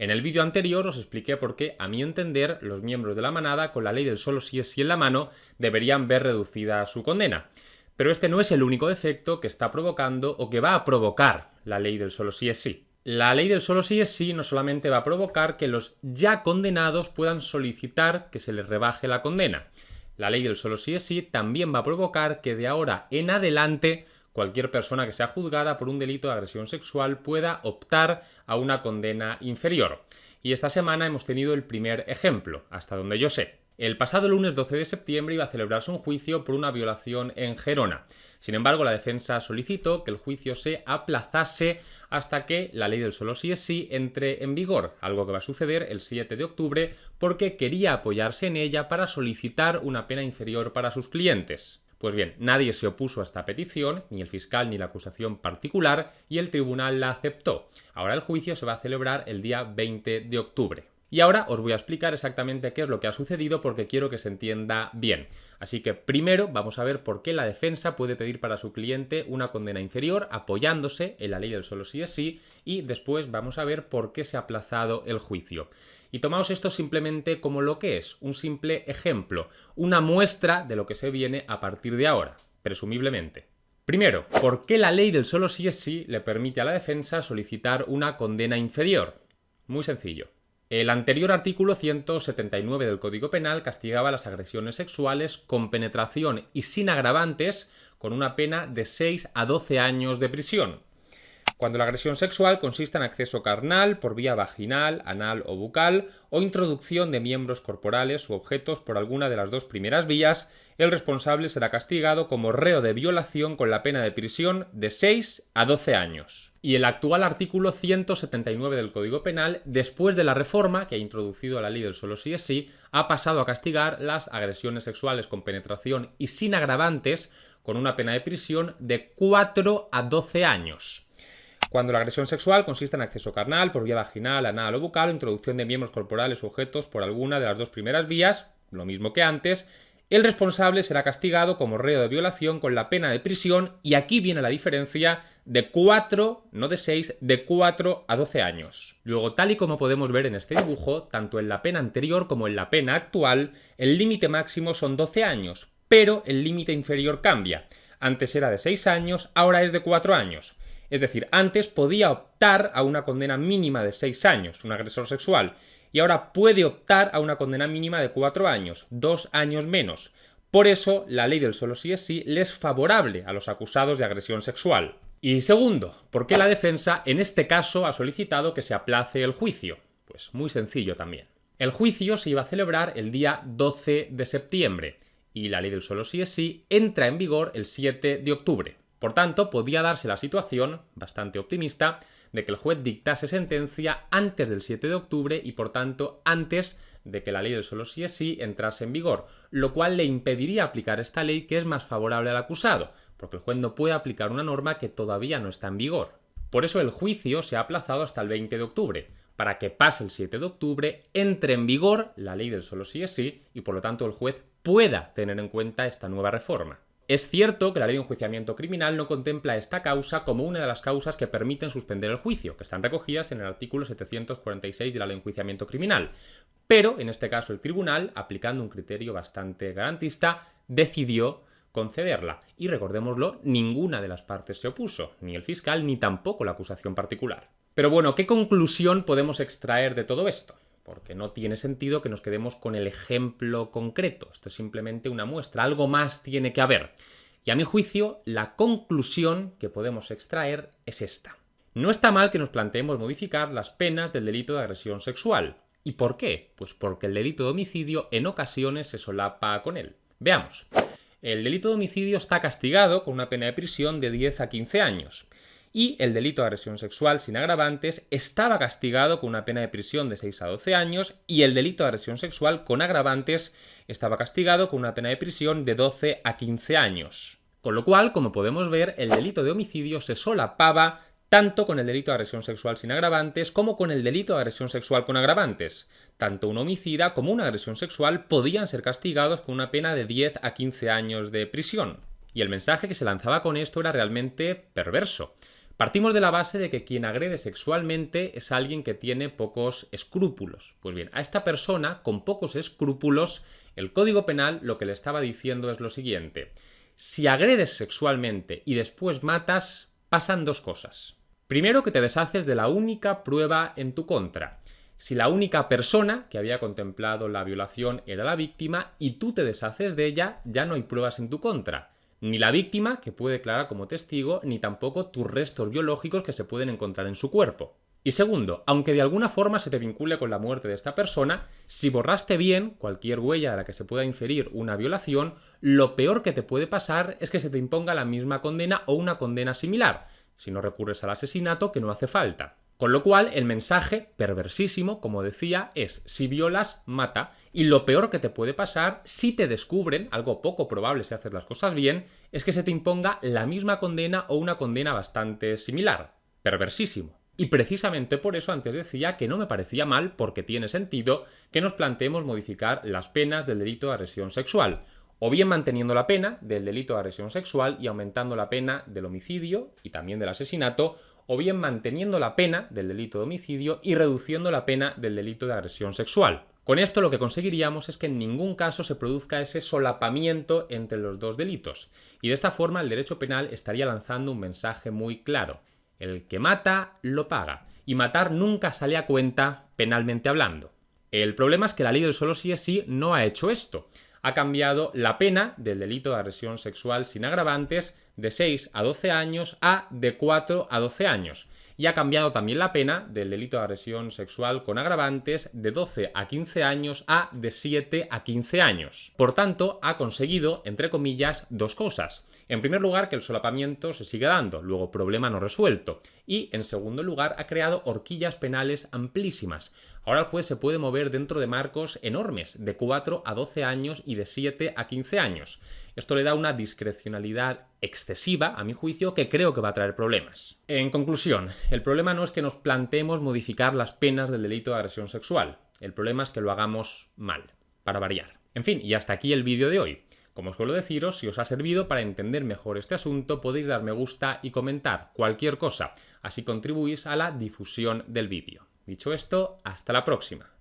En el vídeo anterior os expliqué por qué, a mi entender, los miembros de la manada, con la ley del solo sí es sí en la mano, deberían ver reducida su condena. Pero este no es el único efecto que está provocando o que va a provocar la ley del solo sí es sí. La ley del solo sí es sí no solamente va a provocar que los ya condenados puedan solicitar que se les rebaje la condena. La ley del solo sí es sí también va a provocar que de ahora en adelante cualquier persona que sea juzgada por un delito de agresión sexual pueda optar a una condena inferior. Y esta semana hemos tenido el primer ejemplo, hasta donde yo sé. El pasado lunes 12 de septiembre iba a celebrarse un juicio por una violación en Gerona. Sin embargo, la defensa solicitó que el juicio se aplazase hasta que la ley del solo sí es sí entre en vigor, algo que va a suceder el 7 de octubre porque quería apoyarse en ella para solicitar una pena inferior para sus clientes. Pues bien, nadie se opuso a esta petición, ni el fiscal ni la acusación particular, y el tribunal la aceptó. Ahora el juicio se va a celebrar el día 20 de octubre. Y ahora os voy a explicar exactamente qué es lo que ha sucedido porque quiero que se entienda bien. Así que primero vamos a ver por qué la defensa puede pedir para su cliente una condena inferior apoyándose en la ley del solo sí es sí, y después vamos a ver por qué se ha aplazado el juicio. Y tomaos esto simplemente como lo que es, un simple ejemplo, una muestra de lo que se viene a partir de ahora, presumiblemente. Primero, ¿por qué la ley del solo sí es sí le permite a la defensa solicitar una condena inferior? Muy sencillo. El anterior artículo 179 del Código Penal castigaba las agresiones sexuales con penetración y sin agravantes con una pena de 6 a 12 años de prisión. Cuando la agresión sexual consiste en acceso carnal por vía vaginal, anal o bucal o introducción de miembros corporales u objetos por alguna de las dos primeras vías, el responsable será castigado como reo de violación con la pena de prisión de 6 a 12 años. Y el actual artículo 179 del Código Penal, después de la reforma que ha introducido la ley del solo sí es sí, ha pasado a castigar las agresiones sexuales con penetración y sin agravantes con una pena de prisión de 4 a 12 años. Cuando la agresión sexual consiste en acceso carnal por vía vaginal, anal o bucal o introducción de miembros corporales u objetos por alguna de las dos primeras vías, lo mismo que antes, el responsable será castigado como reo de violación con la pena de prisión, y aquí viene la diferencia, de 4, no de 6, de 4 a 12 años. Luego, tal y como podemos ver en este dibujo, tanto en la pena anterior como en la pena actual, el límite máximo son 12 años, pero el límite inferior cambia. Antes era de 6 años, ahora es de 4 años. Es decir, antes podía optar a una condena mínima de 6 años, un agresor sexual, y ahora puede optar a una condena mínima de 4 años, 2 años menos. Por eso, la ley del solo sí es sí le es favorable a los acusados de agresión sexual. Y segundo, ¿por qué la defensa en este caso ha solicitado que se aplace el juicio? Pues muy sencillo también. El juicio se iba a celebrar el día 12 de septiembre y la ley del solo sí es sí entra en vigor el 7 de octubre. Por tanto, podía darse la situación, bastante optimista, de que el juez dictase sentencia antes del 7 de octubre y, por tanto, antes de que la ley del solo sí es sí entrase en vigor, lo cual le impediría aplicar esta ley que es más favorable al acusado, porque el juez no puede aplicar una norma que todavía no está en vigor. Por eso el juicio se ha aplazado hasta el 20 de octubre, para que pase el 7 de octubre, entre en vigor la ley del solo sí es sí y, por lo tanto, el juez pueda tener en cuenta esta nueva reforma. Es cierto que la ley de enjuiciamiento criminal no contempla esta causa como una de las causas que permiten suspender el juicio, que están recogidas en el artículo 746 de la ley de enjuiciamiento criminal. Pero, en este caso, el tribunal, aplicando un criterio bastante garantista, decidió concederla. Y recordémoslo, ninguna de las partes se opuso, ni el fiscal ni tampoco la acusación particular. Pero bueno, ¿qué conclusión podemos extraer de todo esto? Porque no tiene sentido que nos quedemos con el ejemplo concreto. Esto es simplemente una muestra, algo más tiene que haber. Y a mi juicio, la conclusión que podemos extraer es esta. No está mal que nos planteemos modificar las penas del delito de agresión sexual. ¿Y por qué? Pues porque el delito de homicidio en ocasiones se solapa con él. Veamos. El delito de homicidio está castigado con una pena de prisión de 10 a 15 años. Y el delito de agresión sexual sin agravantes estaba castigado con una pena de prisión de 6 a 12 años y el delito de agresión sexual con agravantes estaba castigado con una pena de prisión de 12 a 15 años. Con lo cual, como podemos ver, el delito de homicidio se solapaba tanto con el delito de agresión sexual sin agravantes como con el delito de agresión sexual con agravantes. Tanto un homicida como una agresión sexual podían ser castigados con una pena de 10 a 15 años de prisión. Y el mensaje que se lanzaba con esto era realmente perverso. Partimos de la base de que quien agrede sexualmente es alguien que tiene pocos escrúpulos. Pues bien, a esta persona con pocos escrúpulos, el Código Penal lo que le estaba diciendo es lo siguiente: si agredes sexualmente y después matas, pasan dos cosas. Primero, que te deshaces de la única prueba en tu contra. Si la única persona que había contemplado la violación era la víctima y tú te deshaces de ella, ya no hay pruebas en tu contra. Ni la víctima, que puede declarar como testigo, ni tampoco tus restos biológicos que se pueden encontrar en su cuerpo. Y segundo, aunque de alguna forma se te vincule con la muerte de esta persona, si borraste bien cualquier huella de la que se pueda inferir una violación, lo peor que te puede pasar es que se te imponga la misma condena o una condena similar, si no recurres al asesinato, que no hace falta. Con lo cual, el mensaje, perversísimo, como decía, es: si violas, mata, y lo peor que te puede pasar, si te descubren, algo poco probable si haces las cosas bien, es que se te imponga la misma condena o una condena bastante similar. Perversísimo. Y precisamente por eso antes decía que no me parecía mal, porque tiene sentido que nos planteemos modificar las penas del delito de agresión sexual, o bien manteniendo la pena del delito de agresión sexual y aumentando la pena del homicidio y también del asesinato, o bien manteniendo la pena del delito de homicidio y reduciendo la pena del delito de agresión sexual. Con esto lo que conseguiríamos es que en ningún caso se produzca ese solapamiento entre los dos delitos, y de esta forma el derecho penal estaría lanzando un mensaje muy claro: el que mata, lo paga, y matar nunca sale a cuenta penalmente hablando. El problema es que la ley del solo sí es sí no ha hecho esto. Ha cambiado la pena del delito de agresión sexual sin agravantes de 6 a 12 años a de 4 a 12 años. Y ha cambiado también la pena del delito de agresión sexual con agravantes de 12 a 15 años a de 7 a 15 años. Por tanto, ha conseguido, entre comillas, dos cosas. En primer lugar, que el solapamiento se sigue dando, luego problema no resuelto. Y, en segundo lugar, ha creado horquillas penales amplísimas. Ahora el juez se puede mover dentro de marcos enormes, de 4 a 12 años y de 7 a 15 años. Esto le da una discrecionalidad excesiva, a mi juicio, que creo que va a traer problemas. En conclusión, el problema no es que nos planteemos modificar las penas del delito de agresión sexual. El problema es que lo hagamos mal, para variar. En fin, y hasta aquí el vídeo de hoy. Como suelo deciros, si os ha servido para entender mejor este asunto, podéis dar me gusta y comentar cualquier cosa, así contribuís a la difusión del vídeo. Dicho esto, hasta la próxima.